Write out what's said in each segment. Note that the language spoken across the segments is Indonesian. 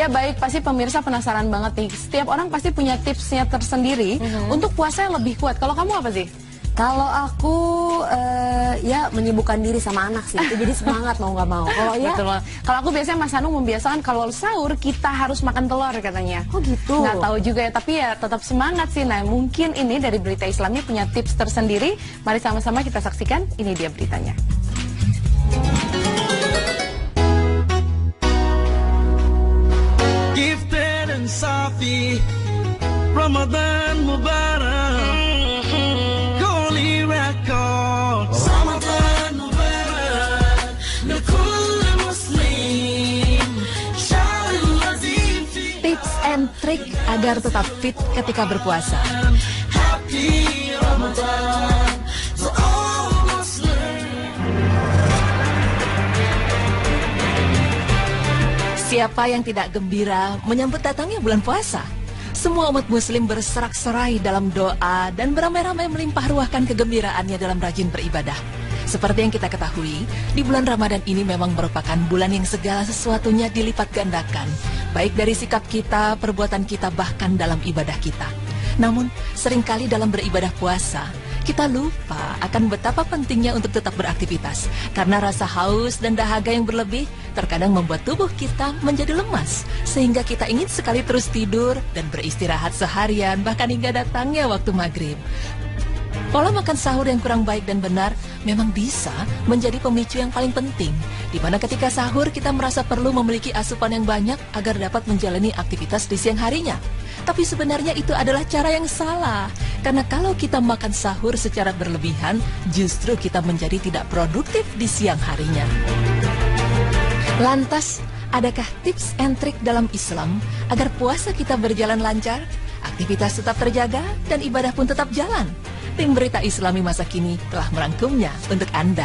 Ya baik, pasti pemirsa penasaran banget nih. Setiap orang pasti punya tipsnya tersendiri untuk puasa yang lebih kuat. Kalau kamu apa sih? Kalau aku ya menyibukkan diri sama anak sih, itu jadi semangat mau nggak mau. Kalau ya, Betul. Kalau aku biasanya Mas Hanung membiasakan kalau sahur kita harus makan telur katanya. oh gitu. Nggak tahu juga ya, tapi ya tetap semangat sih. Nah mungkin ini dari Berita Islami punya tips tersendiri. Mari sama-sama kita saksikan, ini dia beritanya. Gifted and Safi, Ramadan Mubarak, Holy Records. Ramadan Mubarak, لكل مسلم شعر الذي في Tips and trik agar tetap fit ketika berpuasa. Happy Ramadan to all Muslims. Siapa yang tidak gembira menyambut datangnya bulan puasa? Semua umat muslim berserak-serai dalam doa dan beramai-ramai melimpah ruahkan kegembiraannya dalam rajin beribadah. Seperti yang kita ketahui, di bulan Ramadan ini memang merupakan bulan yang segala sesuatunya dilipat gandakan, baik dari sikap kita, perbuatan kita, bahkan dalam ibadah kita. Namun, seringkali dalam beribadah puasa, kita lupa akan betapa pentingnya untuk tetap beraktivitas, karena rasa haus dan dahaga yang berlebih terkadang membuat tubuh kita menjadi lemas, sehingga kita ingin sekali terus tidur dan beristirahat seharian, bahkan hingga datangnya waktu maghrib. Pola makan sahur yang kurang baik dan benar memang bisa menjadi pemicu yang paling penting, di mana ketika sahur kita merasa perlu memiliki asupan yang banyak agar dapat menjalani aktivitas di siang harinya. Tapi sebenarnya itu adalah cara yang salah, karena kalau kita makan sahur secara berlebihan, justru kita menjadi tidak produktif di siang harinya. Lantas, adakah tips and trik dalam Islam agar puasa kita berjalan lancar, aktivitas tetap terjaga, dan ibadah pun tetap jalan? Tim Berita Islami masa kini telah merangkumnya untuk Anda.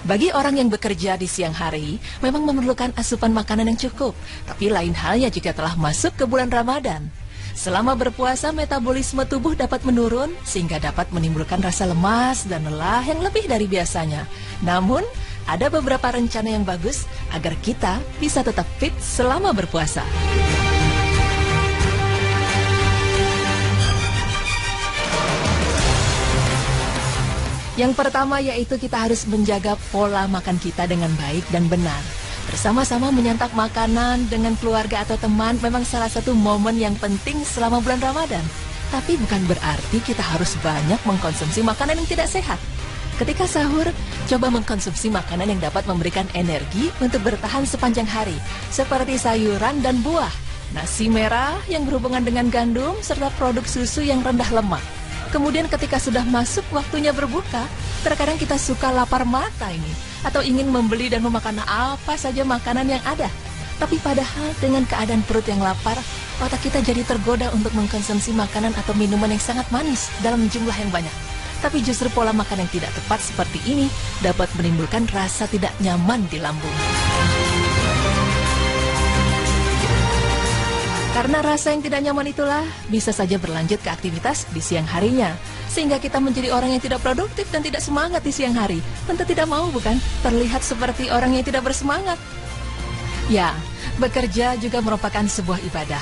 Bagi orang yang bekerja di siang hari, memang memerlukan asupan makanan yang cukup. Tapi lain halnya jika telah masuk ke bulan Ramadan. Selama berpuasa, metabolisme tubuh dapat menurun, sehingga dapat menimbulkan rasa lemas dan lelah yang lebih dari biasanya. Namun, ada beberapa rencana yang bagus agar kita bisa tetap fit selama berpuasa. Yang pertama yaitu kita harus menjaga pola makan kita dengan baik dan benar. Bersama-sama menyantap makanan dengan keluarga atau teman memang salah satu momen yang penting selama bulan Ramadan. Tapi bukan berarti kita harus banyak mengkonsumsi makanan yang tidak sehat. Ketika sahur, coba mengkonsumsi makanan yang dapat memberikan energi untuk bertahan sepanjang hari, seperti sayuran dan buah, nasi merah yang berhubungan dengan gandum, serta produk susu yang rendah lemak. Kemudian ketika sudah masuk waktunya berbuka, terkadang kita suka lapar mata ini, atau ingin membeli dan memakan apa saja makanan yang ada. Tapi padahal dengan keadaan perut yang lapar, otak kita jadi tergoda untuk mengkonsumsi makanan atau minuman yang sangat manis dalam jumlah yang banyak. Tapi justru pola makan yang tidak tepat seperti ini dapat menimbulkan rasa tidak nyaman di lambung. Karena rasa yang tidak nyaman itulah bisa saja berlanjut ke aktivitas di siang harinya, sehingga kita menjadi orang yang tidak produktif dan tidak semangat di siang hari. Tentu tidak mau, bukan? Terlihat seperti orang yang tidak bersemangat. Ya, bekerja juga merupakan sebuah ibadah.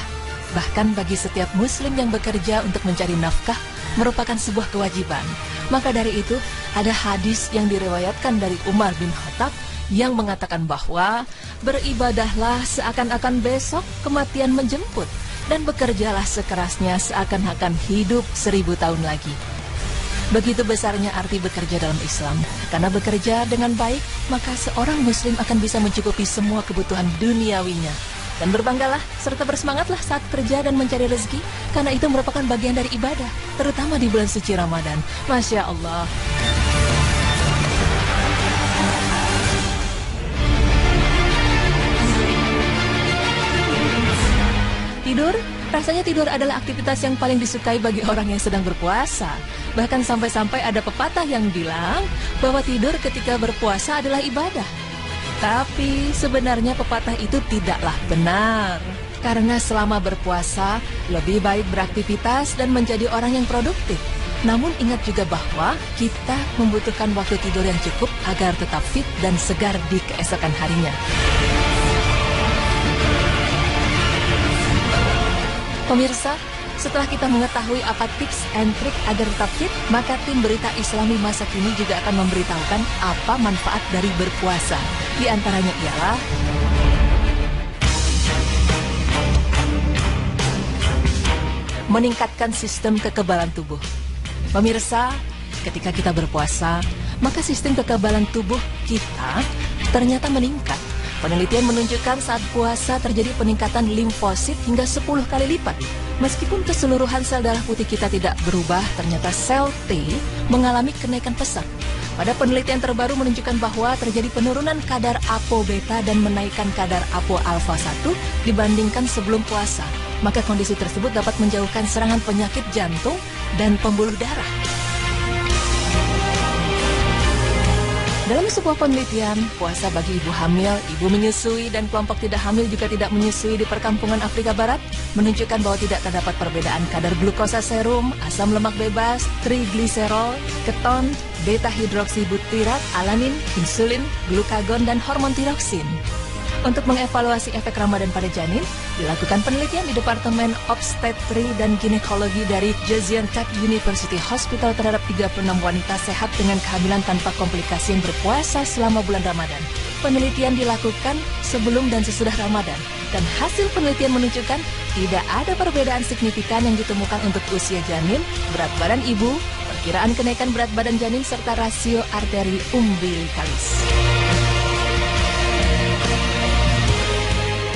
Bahkan bagi setiap muslim yang bekerja untuk mencari nafkah merupakan sebuah kewajiban. Maka dari itu, ada hadis yang diriwayatkan dari Umar bin Khattab yang mengatakan bahwa beribadahlah seakan-akan besok kematian menjemput, dan bekerjalah sekerasnya seakan-akan hidup 1000 tahun lagi. Begitu besarnya arti bekerja dalam Islam, karena bekerja dengan baik, maka seorang muslim akan bisa mencukupi semua kebutuhan duniawinya. Dan berbanggalah serta bersemangatlah saat kerja dan mencari rezeki, karena itu merupakan bagian dari ibadah, terutama di bulan suci Ramadan. Masya Allah. Tidur, rasanya tidur adalah aktivitas yang paling disukai bagi orang yang sedang berpuasa. Bahkan sampai-sampai ada pepatah yang bilang bahwa tidur ketika berpuasa adalah ibadah. Tapi sebenarnya pepatah itu tidaklah benar. Karena selama berpuasa, lebih baik beraktivitas dan menjadi orang yang produktif. Namun ingat juga bahwa kita membutuhkan waktu tidur yang cukup agar tetap fit dan segar di keesokan harinya. Pemirsa, setelah kita mengetahui apa tips and trik agar tetap fit, maka tim Berita Islami masa kini juga akan memberitahukan apa manfaat dari berpuasa. Di antaranya ialah meningkatkan sistem kekebalan tubuh. Pemirsa, ketika kita berpuasa, maka sistem kekebalan tubuh kita ternyata meningkat. Penelitian menunjukkan saat puasa terjadi peningkatan limfosit hingga 10 kali lipat. Meskipun keseluruhan sel darah putih kita tidak berubah, ternyata sel T mengalami kenaikan pesat. Pada penelitian terbaru menunjukkan bahwa terjadi penurunan kadar ApoB dan menaikkan kadar ApoA1 dibandingkan sebelum puasa. Maka kondisi tersebut dapat menjauhkan serangan penyakit jantung dan pembuluh darah. Dalam sebuah penelitian, puasa bagi ibu hamil, ibu menyusui, dan kelompok tidak hamil juga tidak menyusui di perkampungan Afrika Barat menunjukkan bahwa tidak terdapat perbedaan kadar glukosa serum, asam lemak bebas, trigliserol, keton, beta-hidroksibutirat, alanin, insulin, glukagon, dan hormon tiroksin. Untuk mengevaluasi efek Ramadan pada janin, dilakukan penelitian di Departemen Obstetri dan Ginekologi dari Gaziantep University Hospital terhadap 36 wanita sehat dengan kehamilan tanpa komplikasi yang berpuasa selama bulan Ramadan. Penelitian dilakukan sebelum dan sesudah Ramadan, dan hasil penelitian menunjukkan tidak ada perbedaan signifikan yang ditemukan untuk usia janin, berat badan ibu, perkiraan kenaikan berat badan janin, serta rasio arteri umbilikalis.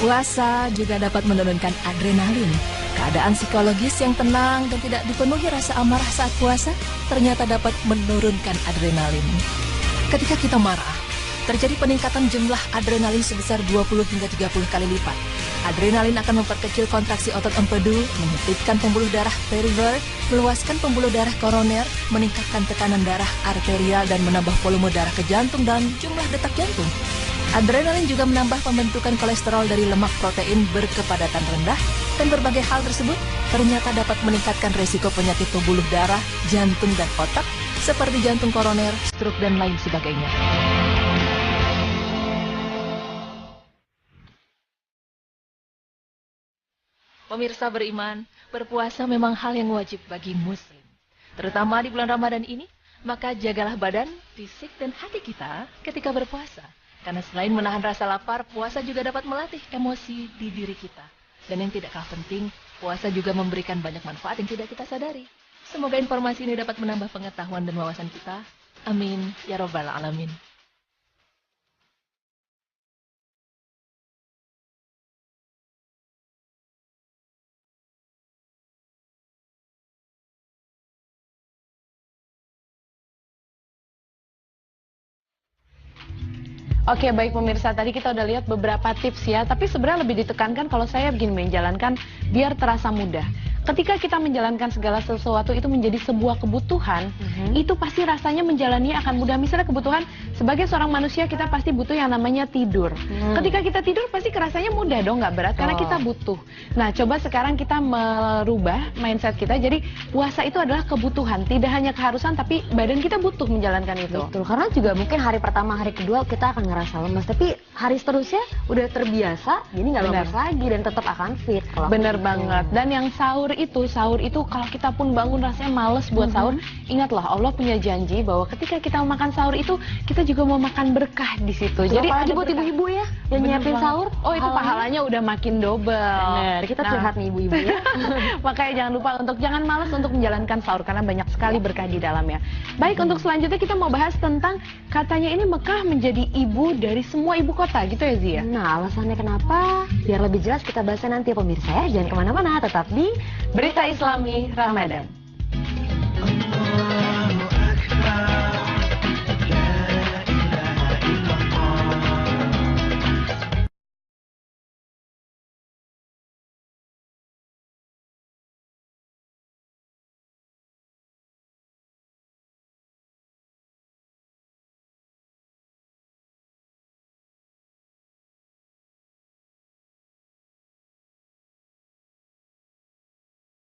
Puasa juga dapat menurunkan adrenalin. Keadaan psikologis yang tenang dan tidak dipenuhi rasa amarah saat puasa ternyata dapat menurunkan adrenalin. Ketika kita marah, terjadi peningkatan jumlah adrenalin sebesar 20 hingga 30 kali lipat. Adrenalin akan memperkecil kontraksi otot empedu, menyempitkan pembuluh darah perivert, meluaskan pembuluh darah koroner, meningkatkan tekanan darah arterial, dan menambah volume darah ke jantung dan jumlah detak jantung. Adrenalin juga menambah pembentukan kolesterol dari lemak protein berkepadatan rendah, dan berbagai hal tersebut ternyata dapat meningkatkan resiko penyakit pembuluh darah, jantung, dan otak seperti jantung koroner, stroke, dan lain sebagainya. Pemirsa beriman, berpuasa memang hal yang wajib bagi muslim. Terutama di bulan Ramadan ini, maka jagalah badan, fisik, dan hati kita ketika berpuasa. Karena selain menahan rasa lapar, puasa juga dapat melatih emosi di diri kita. Dan yang tidak kalah penting, puasa juga memberikan banyak manfaat yang tidak kita sadari. Semoga informasi ini dapat menambah pengetahuan dan wawasan kita. Amin. Ya Rabbal Alamin. Oke, baik pemirsa, tadi kita udah lihat beberapa tips ya, tapi sebenarnya lebih ditekankan kalau saya begini menjalankan biar terasa mudah. Ketika kita menjalankan segala sesuatu itu menjadi sebuah kebutuhan, itu pasti rasanya menjalaninya akan mudah. Misalnya kebutuhan sebagai seorang manusia kita pasti butuh yang namanya tidur. Ketika kita tidur pasti kerasanya mudah dong, nggak berat karena kita butuh. Nah, coba sekarang kita merubah mindset kita. Jadi puasa itu adalah kebutuhan, tidak hanya keharusan, tapi badan kita butuh menjalankan itu. Betul, karena juga mungkin hari pertama, hari kedua kita akan ngerasa lemas, tapi hari seterusnya udah terbiasa, jadi nggak lemas lagi dan tetap akan fit. Bener banget. Dan yang sahur itu kalau kita pun bangun rasanya males buat sahur, ingatlah Allah punya janji bahwa ketika kita makan sahur itu kita juga mau makan berkah di situ. Jadi ada buat ibu-ibu ya yang nyiapin sahur, oh itu pahalanya udah makin double. Bener, kita curhat nih ibu-ibu ya. Makanya jangan lupa untuk jangan malas untuk menjalankan sahur karena banyak sekali berkah di dalamnya. Baik, untuk selanjutnya kita mau bahas tentang katanya ini Mekah menjadi ibu dari semua ibu kota gitu ya Zia. Nah, alasannya kenapa? Biar lebih jelas kita bahasnya nanti pemirsa ya. Jangan kemana-mana, tetap di Berita Islami Ramadan.